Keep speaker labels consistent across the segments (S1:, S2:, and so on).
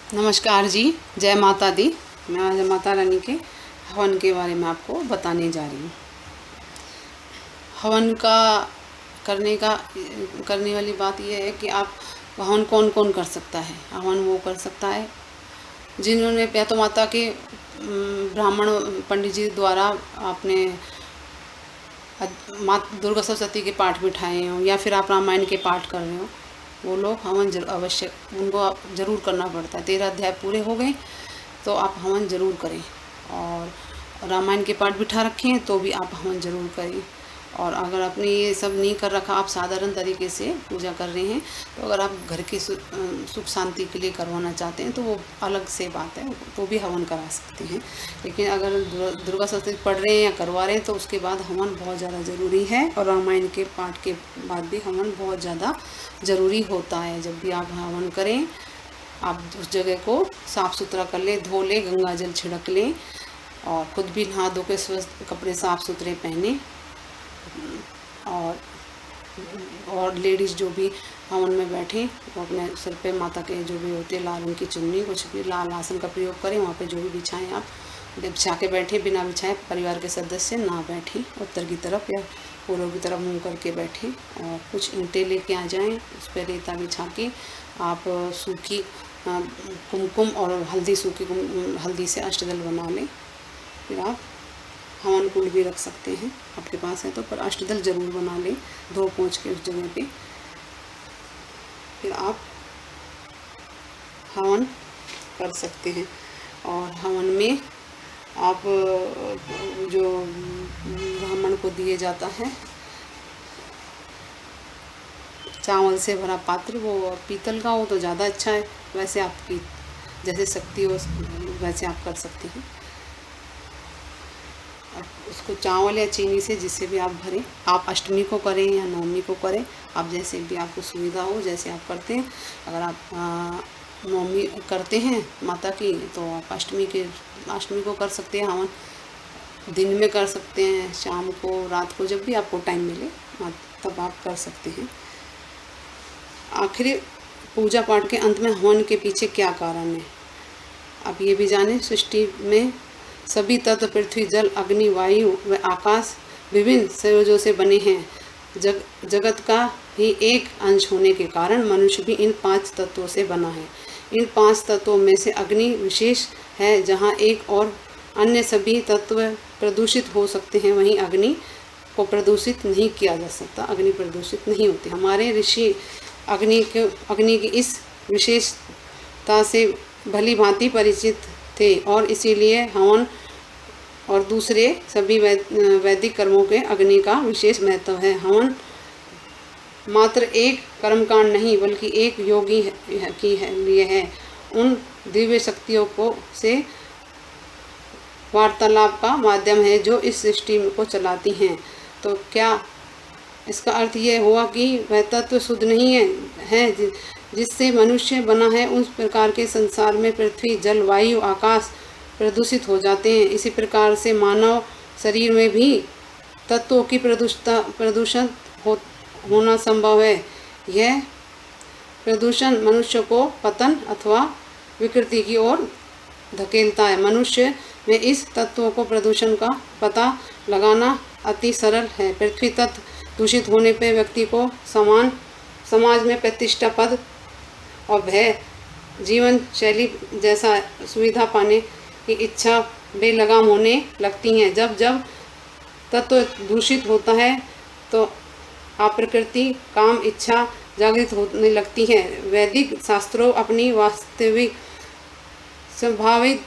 S1: नमस्कार जी, जय माता दी। मैं आज माता रानी के हवन के बारे में आपको बताने जा रही हूँ। हवन का करने वाली बात यह है कि आप हवन कौन कौन कर सकता है। हवन वो कर सकता है जिन्होंने या तो माता के ब्राह्मण पंडित जी द्वारा आपने माता दुर्गा सप्तशती के पाठ बिठाए हों, या फिर आप रामायण के पाठ कर रहे हो, वो लोग हवन अवश्य उनको आप ज़रूर करना पड़ता है। 13 अध्याय पूरे हो गए तो आप हवन ज़रूर करें, और रामायण के पाठ बिठा रखे हैं तो भी आप हवन ज़रूर करें। और अगर आपने ये सब नहीं कर रखा, आप साधारण तरीके से पूजा कर रहे हैं, तो अगर आप घर की सुख शांति के लिए करवाना चाहते हैं तो वो अलग से बात है, वो भी हवन करा सकते हैं। लेकिन अगर दुर्गा सप्तशती पढ़ रहे हैं या करवा रहे हैं तो उसके बाद हवन बहुत ज़्यादा ज़रूरी है। और रामायण के पाठ के बाद भी हवन बहुत ज़्यादा ज़रूरी होता है। जब भी आप हवन करें, आप उस जगह को साफ़ सुथरा कर लें, धो लें, गंगा जल छिड़क लें, और खुद भी नहा धो के स्वस्थ कपड़े साफ़ सुथरे पहने। और लेडीज़ जो भी हवन में बैठे वो अपने सिर पे माता के जो भी होते हैं लाल रंग की चुन्नी, कुछ भी लाल आसन का प्रयोग करें। वहाँ पे जो भी बिछाएं आप बिछा के बैठे, बिना बिछाए परिवार के सदस्य ना बैठें, उत्तर की तरफ या पूर्व की तरफ मुँह करके बैठें। और कुछ ईंटें लेके आ जाएं, उस पर रेता बिछा के आप सूखी कुमकुम और हल्दी, सूखी हल्दी से अष्टदल बना लें। फिर आप हवन कुंड भी रख सकते हैं, आपके पास है तो, पर अष्टदल जरूर बना लें, धो पोंछ के उस जगह पे। फिर आप हवन कर सकते हैं। और हवन में आप जो ब्राह्मण को दिए जाता है चावल से भरा पात्र, वो पीतल का हो तो ज़्यादा अच्छा है। वैसे आपकी जैसे शक्ति हो वैसे आप कर सकते हैं। उसको चावल या चीनी से जिससे भी आप भरें, आप अष्टमी को करें या नवमी को करें, आप जैसे भी आपको सुविधा हो जैसे आप करते हैं। अगर आप नवमी करते हैं माता की तो आप अष्टमी को कर सकते हैं हवन। दिन में कर सकते हैं, शाम को, रात को, जब भी आपको टाइम मिले तब आप कर सकते हैं। आखिरी पूजा पाठ के अंत में हवन के पीछे क्या कारण है, आप ये भी जानें। सृष्टि में सभी तत्व पृथ्वी, जल, अग्नि, वायु व आकाश विभिन्न संयोजों से बने हैं। जगत का ही एक अंश होने के कारण मनुष्य भी इन 5 तत्वों से बना है। इन 5 तत्वों में से अग्नि विशेष है, जहाँ एक और अन्य सभी तत्व प्रदूषित हो सकते हैं, वहीं अग्नि को प्रदूषित नहीं किया जा सकता। अग्नि प्रदूषित नहीं होती। हमारे ऋषि अग्नि की इस विशेषता से भली भांति परिचित थे, और इसीलिए हवन और दूसरे सभी वैदिक कर्मों के अग्नि का विशेष महत्व है। हवन मात्र एक कर्मकांड नहीं बल्कि एक योगी लिए है। उन दिव्य शक्तियों से वार्तालाप का माध्यम है जो इस सृष्टि को चलाती हैं। तो क्या इसका अर्थ ये हुआ कि वह तत्व शुद्ध नहीं है जिससे मनुष्य बना है? उस प्रकार के संसार में पृथ्वी, जल, वायु, आकाश प्रदूषित हो जाते हैं। इसी प्रकार से मानव शरीर में भी तत्वों की प्रदूषण होना संभव है। यह प्रदूषण मनुष्य को पतन अथवा विकृति की ओर धकेलता है। मनुष्य में इस तत्वों को प्रदूषण का पता लगाना अति सरल है। पृथ्वी तत्व दूषित होने पर व्यक्ति को समाज में प्रतिष्ठा, पद और भय, जीवन शैली जैसा सुविधा पाने की इच्छा बेलगाम होने लगती हैं। जब जब तत्व दूषित होता है तो अप्रकृति, काम, इच्छा जागृत होने लगती है। वैदिक शास्त्रों अपनी वास्तविक संभावित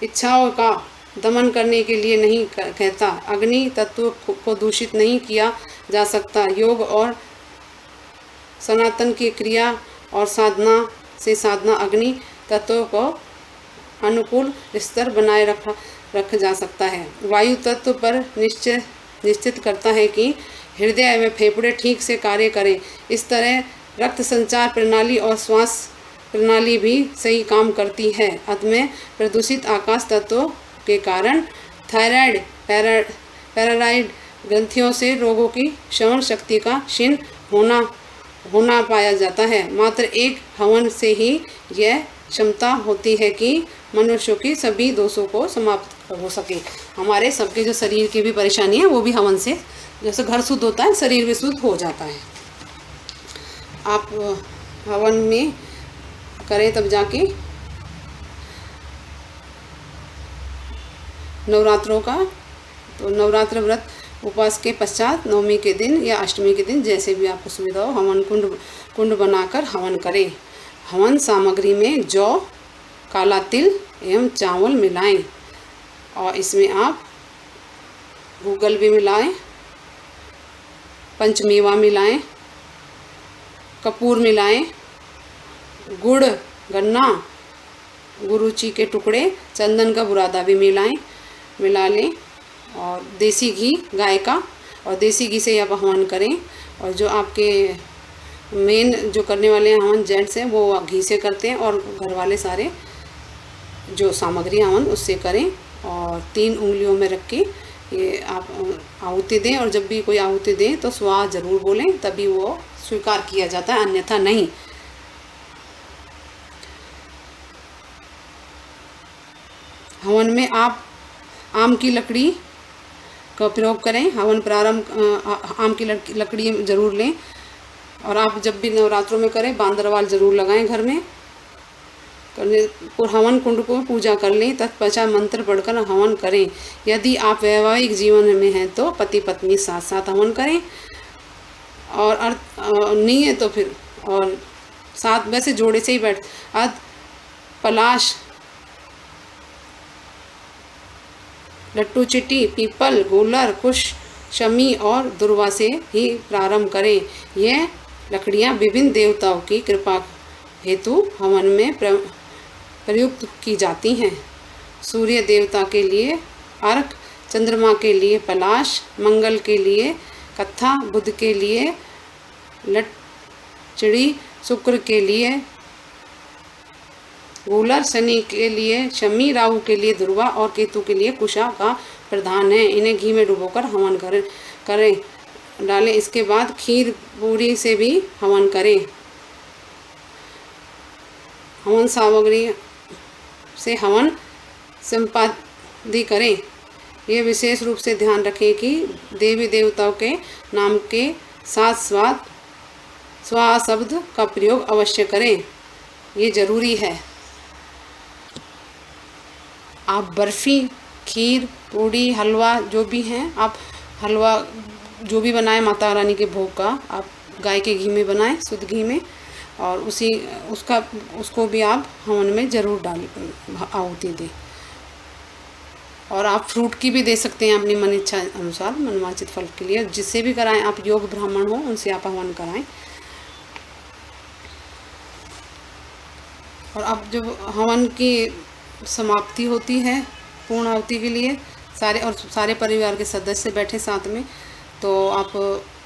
S1: इच्छाओं का दमन करने के लिए नहीं कहता। अग्नि तत्व को दूषित नहीं किया जा सकता। योग और सनातन की क्रिया और साधना से साधना अग्नि तत्व को अनुकूल स्तर बनाए रख जा सकता है। वायु तत्व पर निश्चित करता है कि हृदय व फेफड़े ठीक से कार्य करें। इस तरह रक्त संचार प्रणाली और श्वास प्रणाली भी सही करती है। अतः प्रदूषित आकाश तत्व के कारण थायराइड, पैराराइड ग्रंथियों से रोगों की श्रवण शक्ति का क्षीण होना पाया जाता है। मात्र एक हवन से ही यह क्षमता होती है कि मनुष्यों की सभी दोषों को समाप्त हो सके। हमारे सबके जो शरीर की भी परेशानी है वो भी हवन से, जैसे घर शुद्ध होता है शरीर भी शुद्ध हो जाता है। आप हवन में करें तब जाके नवरात्रों का, तो नवरात्र व्रत उपवास के पश्चात नवमी के दिन या अष्टमी के दिन जैसे भी आपको सुविधा हो हवन कुंड बनाकर हवन करें। हवन सामग्री में जौ, काला तिल एवं चावल मिलाएं और इसमें आप गूगल भी मिलाएं, पंचमेवा मिलाएं, कपूर मिलाएं, गुड़, गन्ना, गुरुची के टुकड़े, चंदन का बुरादा भी मिला लें और देसी घी गाय का, और देसी घी से आप हवन करें। और जो आपके मेन जो करने वाले हैं हवन जेंट्स हैं वो घी से करते हैं और घर वाले सारे जो सामग्री हवन उससे करें। और 3 उंगलियों में रख के ये आप आहुति दें, और जब भी कोई आहुति दें तो स्वाहा जरूर बोलें, तभी वो स्वीकार किया जाता है, अन्यथा नहीं। हवन में आप आम की लकड़ी का प्रयोग करें। हवन प्रारंभ आम की लकड़ी ज़रूर लें, और आप जब भी नवरात्रों में करें बांदरवाल ज़रूर लगाएं घर में। हवन कुंड को पूजा कर लें, तत्पश्चात मंत्र पढ़कर हवन करें। यदि आप वैवाहिक जीवन में हैं तो पति पत्नी साथ साथ हवन करें, और नहीं है तो फिर और साथ वैसे जोड़े से ही बैठ पलाश, लट्टू चिट्टी, पीपल, गूलर, कुश, शमी और दुर्वा से ही प्रारंभ करें। यह लकड़ियां विभिन्न देवताओं की कृपा हेतु हवन में प्रयुक्त की जाती हैं। सूर्य देवता के लिए अर्क, चंद्रमा के लिए पलाश, मंगल के लिए कत्था, बुध के लिए लटचिड़ी, शुक्र के लिए गूलर, शनि के लिए शमी, राहु के लिए दुर्वा और केतु के लिए कुशा का प्रधान है। इन्हें घी में डुबोकर हवन करें डालें। इसके बाद खीर पूरी से भी हवन करें। हवन सामग्री से हवन संपादि करें। ये विशेष रूप से ध्यान रखें कि देवी देवताओं के नाम के साथ स्वाहा शब्द का प्रयोग अवश्य करें, ये जरूरी है। आप बर्फ़ी, खीर, पूड़ी, हलवा जो भी हैं, आप हलवा जो भी बनाएं माता रानी के भोग का, आप गाय के घी में बनाएं, शुद्ध घी में, और उसको भी आप हवन में ज़रूर आहुति दें। और आप फ्रूट की भी दे सकते हैं अपनी मन इच्छा अनुसार, मनवांछित फल के लिए। जिससे भी कराएं, आप योग ब्राह्मण हो उनसे आप हवन कराएं। और अब जब हवन की समाप्ति होती है पूर्ण आहुति के लिए, सारे परिवार के सदस्य बैठे साथ में, तो आप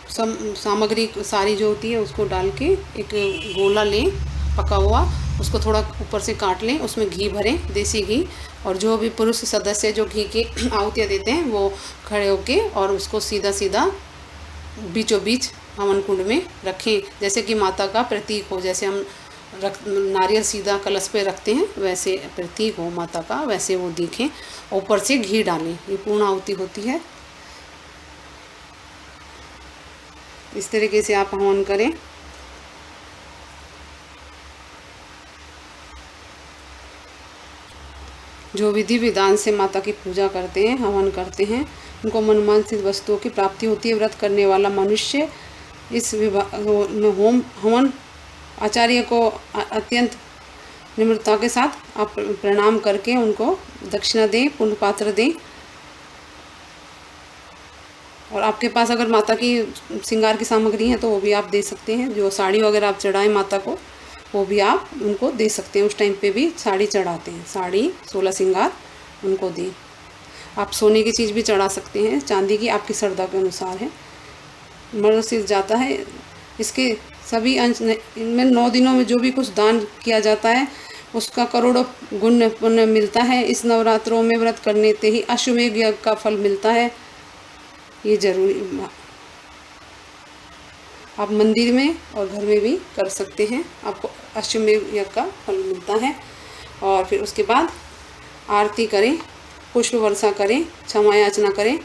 S1: सामग्री सारी जो होती है उसको डाल के एक गोला लें पका हुआ, उसको थोड़ा ऊपर से काट लें, उसमें घी भरें, देसी घी, और जो भी पुरुष सदस्य जो घी की आहुतियाँ देते हैं वो खड़े होके और उसको सीधा सीधा बीचों बीच हवन कुंड में रखें, जैसे कि माता का प्रतीक हो। जैसे हम नारियल सीधा कलश पे रखते हैं वैसे प्रतीक हो माता का, वैसे वो दिखें। ऊपर से घी डालें, ये पूर्ण आहुति होती है। इस तरीके से आप हवन करें। जो विधि विधान से माता की पूजा करते हैं, हवन करते हैं, उनको मनवांछित वस्तुओं की प्राप्ति होती है। व्रत करने वाला मनुष्य इस हवन आचार्य को अत्यंत निम्रता के साथ आप प्रणाम करके उनको दक्षिणा दें, पुण्य पात्र दें। और आपके पास अगर माता की श्रृंगार की सामग्री है तो वो भी आप दे सकते हैं। जो साड़ी वगैरह आप चढ़ाएं माता को, वो भी आप उनको दे सकते हैं। उस टाइम पे भी साड़ी चढ़ाते हैं, साड़ी 16 श्रृंगार उनको दें। आप सोने की चीज़ भी चढ़ा सकते हैं, चांदी की, आपकी श्रद्धा के अनुसार है। मर्द सिर जाता है। इसके सभी अंश इनमें 9 दिनों में जो भी कुछ दान किया जाता है उसका करोड़ों गुण पुण्य मिलता है। इस नवरात्रों में व्रत करने से ही अश्वमेध यज्ञ का फल मिलता है, ये जरूरी। आप मंदिर में और घर में भी कर सकते हैं, आपको अश्वमेध यज्ञ का फल मिलता है। और फिर उसके बाद आरती करें, पुष्प वर्षा करें, क्षमा याचना करें,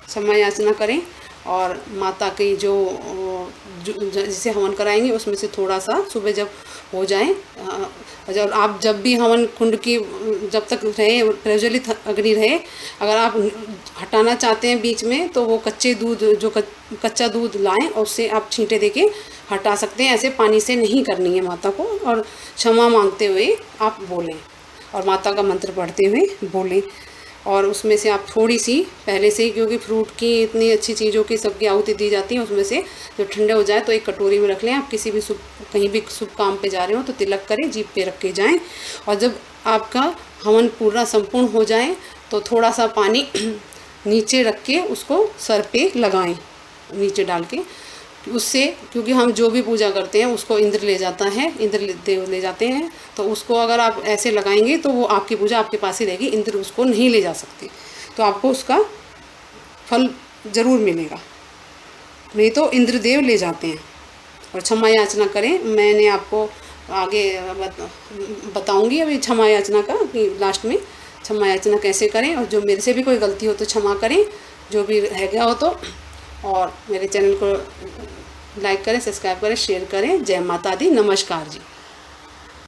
S1: क्षमा याचना करें। और माता की जो जिसे हवन कराएंगे उसमें से थोड़ा सा सुबह जब हो जाए, जब आप जब भी हवन कुंड की जब तक रहे प्रज्वलित अग्नि रहे, अगर आप हटाना चाहते हैं बीच में तो वो कच्चे दूध जो कच्चा दूध लाएं और उससे आप छींटे देके हटा सकते हैं। ऐसे पानी से नहीं करनी है माता को। और क्षमा मांगते हुए आप बोलें और माता का मंत्र पढ़ते हुए बोलें। और उसमें से आप थोड़ी सी पहले से ही, क्योंकि फ्रूट की इतनी अच्छी चीज़ों की सबकी आहुति दी जाती है, उसमें से जब ठंडे हो जाए तो एक कटोरी में रख लें। आप किसी भी कहीं भी शुभ काम पे जा रहे हो तो तिलक करें, जीभ पे रख के जाएं। और जब आपका हवन पूरा संपूर्ण हो जाए तो थोड़ा सा पानी नीचे रख के उसको सर पे लगाएं, नीचे डाल के। उससे, क्योंकि हम जो भी पूजा करते हैं उसको इंद्र ले जाता है, इंद्र देव ले जाते हैं, तो उसको अगर आप ऐसे लगाएंगे तो वो आपकी पूजा आपके पास ही रहेगी, इंद्र उसको नहीं ले जा सकते। तो आपको उसका फल ज़रूर मिलेगा, नहीं तो इंद्र देव ले जाते हैं। और क्षमा याचना करें, मैंने आपको आगे बताऊंगी अभी क्षमा याचना का, कि लास्ट में क्षमा याचना कैसे करें। और जो मेरे से भी कोई गलती हो तो क्षमा करें, जो भी रह गया हो तो। और मेरे चैनल को लाइक करें, सब्सक्राइब करें, शेयर करें। जय माता दी, नमस्कार जी।